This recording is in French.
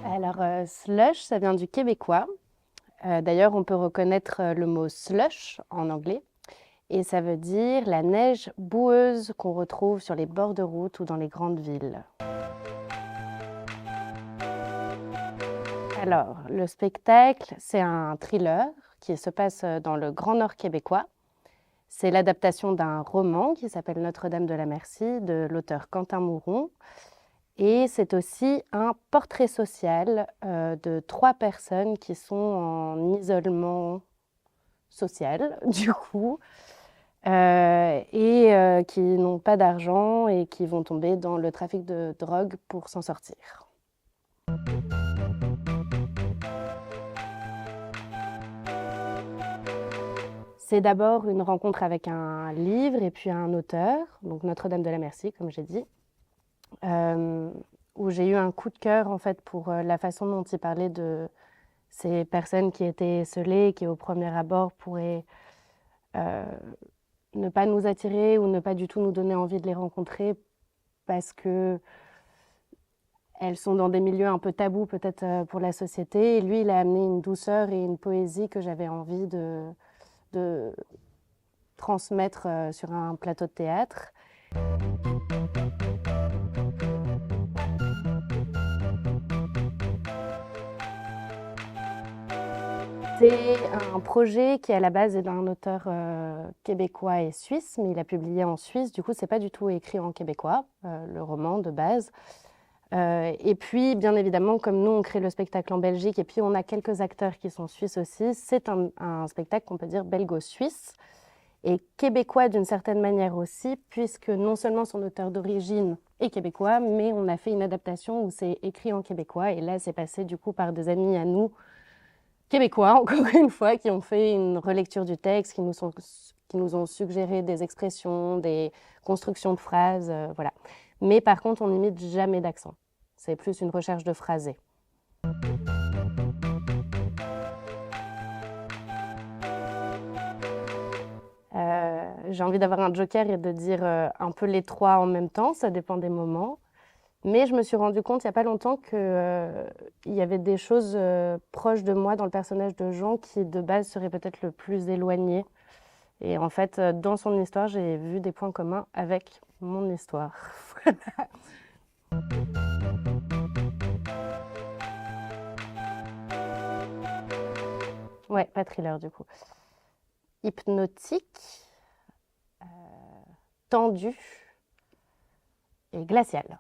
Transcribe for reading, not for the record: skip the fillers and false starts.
Alors, slush, ça vient du québécois. D'ailleurs, on peut reconnaître le mot slush en anglais. Et ça veut dire la neige boueuse qu'on retrouve sur les bords de route ou dans les grandes villes. Alors, le spectacle, c'est un thriller qui se passe dans le Grand Nord québécois. C'est l'adaptation d'un roman qui s'appelle Notre-Dame de la Merci de l'auteur Quentin Mouron. Et c'est aussi un portrait social de 3 personnes qui sont en isolement social, du coup, et qui n'ont pas d'argent et qui vont tomber dans le trafic de drogue pour s'en sortir. C'est d'abord une rencontre avec un livre et puis un auteur, donc Notre-Dame de la Merci, comme j'ai dit, où j'ai eu un coup de cœur en fait pour la façon dont il parlait de ces personnes qui étaient esseulées, qui au premier abord pourraient ne pas nous attirer ou ne pas du tout nous donner envie de les rencontrer parce que elles sont dans des milieux un peu tabous peut-être pour la société. Et lui, il a amené une douceur et une poésie que j'avais envie de transmettre sur un plateau de théâtre. C'est un projet qui à la base est d'un auteur québécois et suisse, mais il a publié en Suisse, du coup c'est pas du tout écrit en québécois, le roman de base. Et puis bien évidemment, comme nous on crée le spectacle en Belgique et puis on a quelques acteurs qui sont suisses aussi, c'est un spectacle qu'on peut dire belgo-suisse et québécois d'une certaine manière aussi, puisque non seulement son auteur d'origine est québécois, mais on a fait une adaptation où c'est écrit en québécois et là c'est passé du coup par des amis à nous québécois, encore une fois, qui ont fait une relecture du texte, qui nous ont suggéré des expressions, des constructions de phrases, voilà. Mais par contre, on n'imite jamais d'accent. C'est plus une recherche de phrasé. J'ai envie d'avoir un joker et de dire un peu les 3 en même temps, ça dépend des moments. Mais je me suis rendu compte il n'y a pas longtemps qu'il y avait des choses proches de moi dans le personnage de Jean qui de base seraient peut-être le plus éloignées. Et en fait, dans son histoire, j'ai vu des points communs avec mon histoire. Ouais, pas thriller du coup. Hypnotique, tendu et glacial.